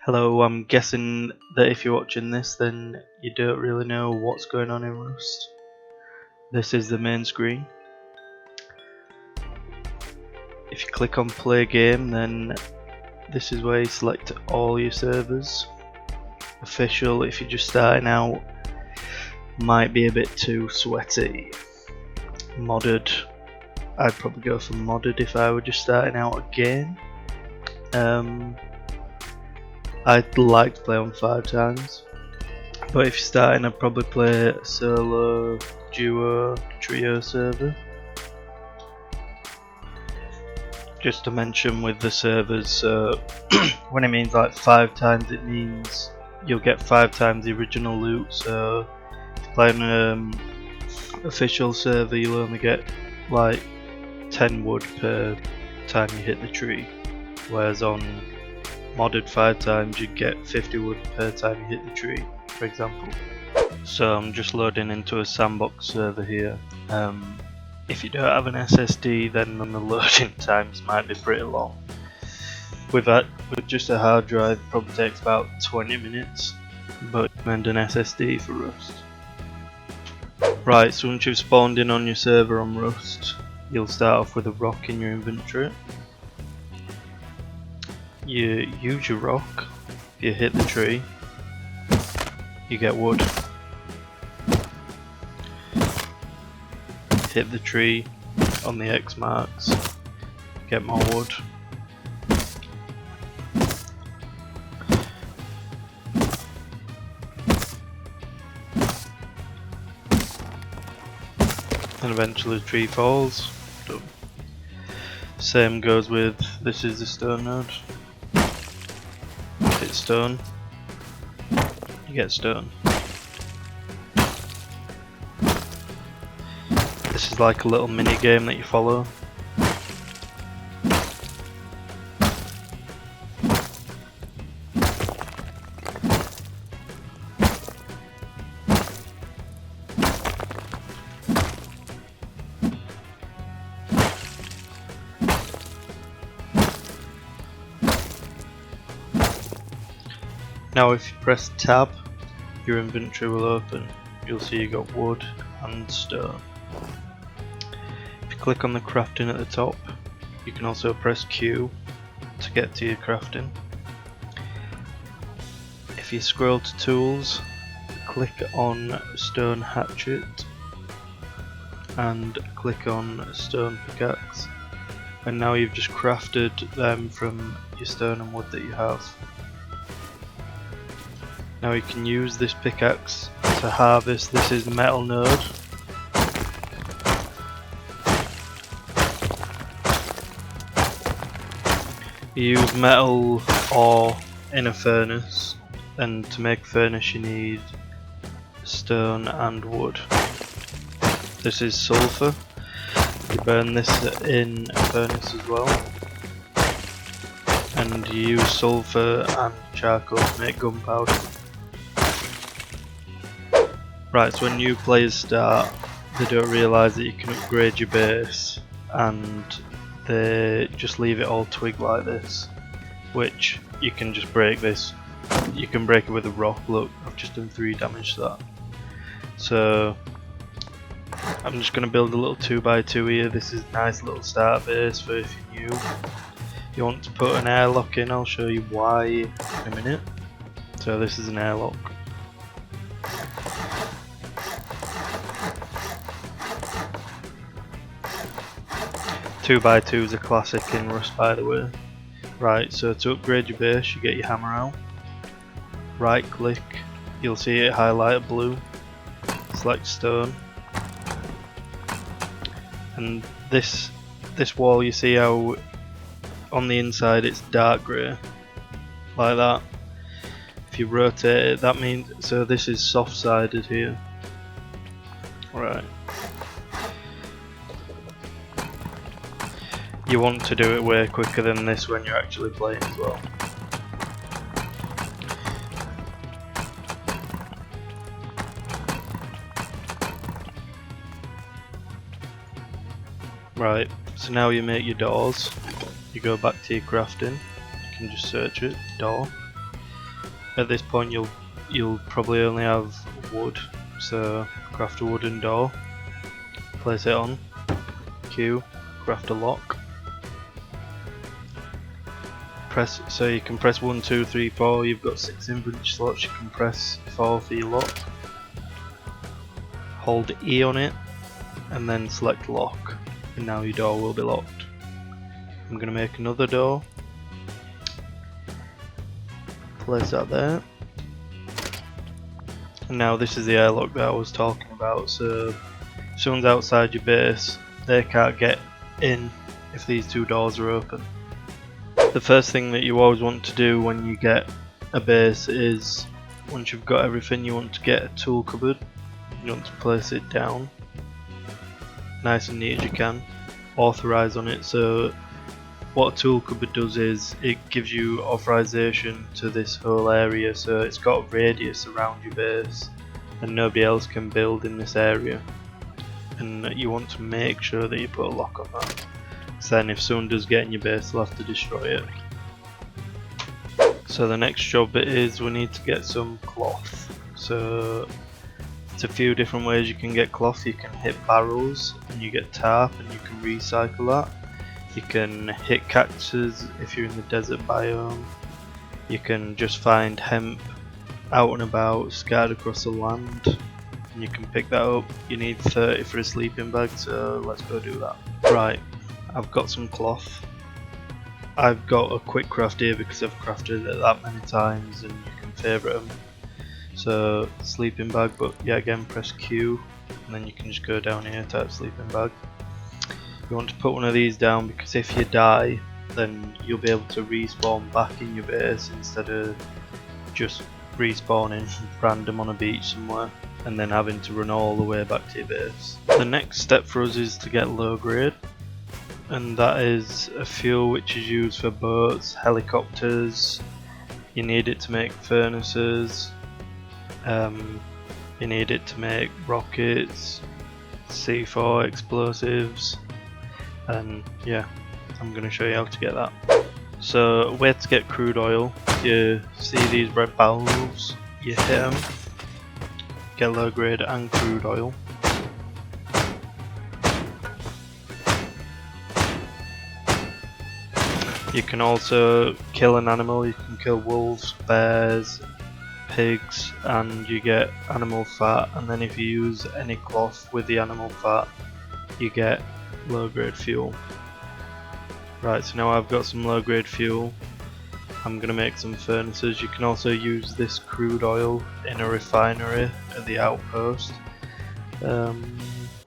Hello, I'm guessing that if you're watching this then you don't really know what's going on in Rust. This is the main screen. If you click on play game, then this is where you select all your servers. Official, if you're just starting out, might be a bit too sweaty. Modded, I'd probably go for modded if I were just starting out again. I'd like to play on 5 times, but if you're starting, I'd probably play a solo, duo, trio server. Just to mention with the servers, when it means like 5 times, it means you'll get 5 times the original loot. So if you're playing an official server, you'll only get like 10 wood per time you hit the tree, whereas on modded 5 times you get 50 wood per time you hit the tree, for example. So I'm just loading into a sandbox server here. If you don't have an SSD, then the loading times might be pretty long. With just a hard drive, it probably takes about 20 minutes, but recommend an SSD for Rust. Right, so once you've spawned in on your server on Rust, you'll start off with a rock in your inventory. You use your rock, if you hit the tree, you get wood. Hit the tree on the X marks, get more wood. And eventually the tree falls. Done. Same goes with, this is the stone node. Hit stone, you get stone. This is like a little mini game that you follow. Now if you press tab, your inventory will open. You'll see you got wood and stone. If you click on the crafting at the top, you can also press Q to get to your crafting. If you scroll to tools, click on stone hatchet and click on stone pickaxe, and now you've just crafted them from your stone and wood that you have. Now you can use this pickaxe to harvest. This is the metal node. You use metal ore in a furnace, and to make a furnace you need stone and wood. This is sulfur. You burn this in a furnace as well, and you use sulfur and charcoal to make gunpowder. Right, so when new players start, they don't realise that you can upgrade your base, and they just leave it all twig like this, which you can just break this. You can break it with a rock. Look, I've just done 3 damage to that. So I'm just going to build a little 2x2 here. This is a nice little start base for if you're new. You want to put an airlock in, I'll show you why in a minute. So this is an airlock. Two by two is a classic in Rust, by the way. Right, so to upgrade your base, you get your hammer out. Right click, you'll see it highlighted blue. Select stone. And this wall, you see how on the inside it's dark grey, like that. If you rotate it, that means, so this is soft sided here. Right. You want to do it way quicker than this when you're actually playing as well. Right, so now you make your doors. You go back to your crafting, you can just search it, door. at this point you'll probably only have wood, so craft a wooden door, place it on, Q, craft a lock. Press, so you can press 1, 2, 3, 4, you've got 6 inventory slots, you can press 4 for your lock. Hold E on it, and then select lock, and now your door will be locked. I'm going to make another door, place that there, and now this is the airlock that I was talking about, so if someone's outside your base, they can't get in if these two doors are open. The first thing that you always want to do when you get a base is, once you've got everything, you want to get a tool cupboard. You want to place it down, nice and neat as you can, authorize on it. So what a tool cupboard does is it gives you authorization to this whole area, so it's got a radius around your base and nobody else can build in this area, and you want to make sure that you put a lock on that. So then if someone does get in your base, they'll have to destroy it. So the next job is we need to get some cloth. So it's a few different ways you can get cloth. You can hit barrels and you get tarp and you can recycle that. You can hit cactuses if you're in the desert biome. You can just find hemp out and about, scattered across the land, and you can pick that up. You need 30 for a sleeping bag, so let's go do that. Right. I've got some cloth. I've got a quick craft here because I've crafted it that many times and you can favourite them. So sleeping bag, but yeah, again press Q and then you can just go down here, type sleeping bag. You want to put one of these down because if you die then you'll be able to respawn back in your base instead of just respawning random on a beach somewhere and then having to run all the way back to your base. The next step for us is to get low grade, and that is a fuel which is used for boats, helicopters. You need it to make furnaces, you need it to make rockets, C4 explosives, and yeah, I'm going to show you how to get that. So where to get crude oil, you see these red valves, you hit them, get low grade and crude oil. You can also kill an animal, you can kill wolves, bears, pigs, and you get animal fat, and then if you use any cloth with the animal fat you get low grade fuel. Right, so now I've got some low grade fuel, I'm going to make some furnaces. You can also use this crude oil in a refinery at the outpost,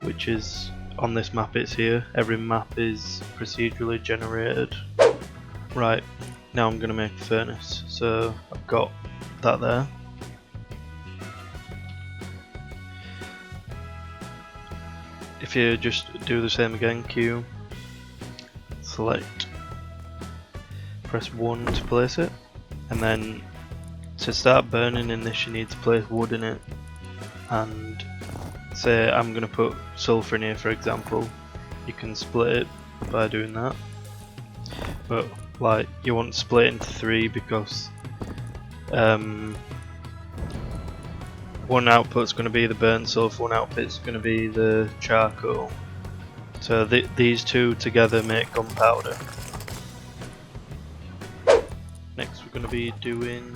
which is on this map. It's here, every map is procedurally generated. Right, now I'm going to make a furnace, so I've got that there. If you just do the same again, Q, select, press 1 to place it, and then to start burning in this you need to place wood in it, and say I'm going to put sulphur in here for example. You can split it by doing that, but like you want to split it into 3 because one output's going to be the burnt sulphur, one output's going to be the charcoal. So these two together make gunpowder. Next we're going to be doing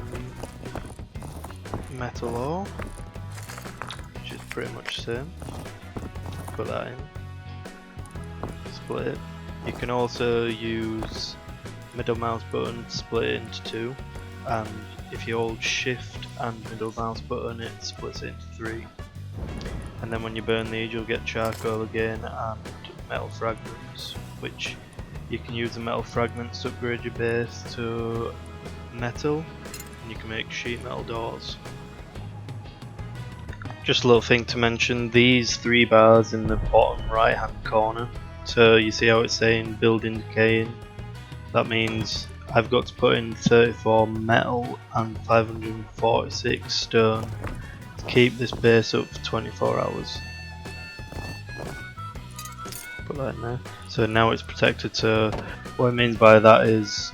metal ore, which is pretty much the same. Put that in, split it. You can also use middle mouse button to split it into 2, and if you hold shift and middle mouse button it splits it into 3. And then when you burn these you'll get charcoal again and metal fragments, which you can use the metal fragments to upgrade your base to metal, and you can make sheet metal doors. Just a little thing to mention, these 3 bars in the bottom right hand corner, so you see how it's saying building decaying, that means I've got to put in 34 metal and 546 stone to keep this base up for 24 hours. Put that in there. So now it's protected, so what it means by that is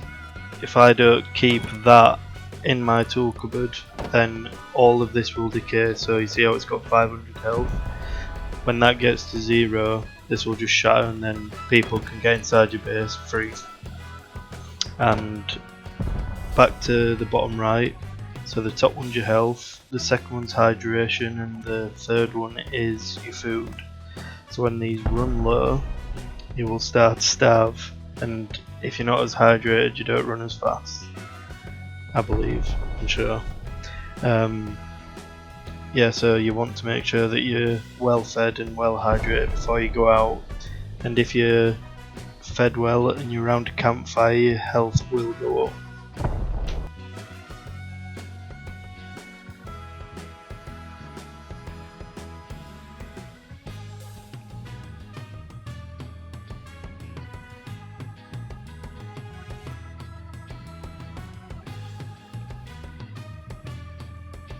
if I don't keep that in my tool cupboard, then all of this will decay. So you see how it's got 500 health? When that gets to 0, this will just shatter and then people can get inside your base free. And back to the bottom right, so the top one's your health, the second one's hydration, and the third one is your food. So when these run low, you will start to starve, and if you're not as hydrated, you don't run as fast, I believe, I'm sure. Yeah, so you want to make sure that you're well fed and well hydrated before you go out, and if you're fed well and you're around a campfire, your health will go up.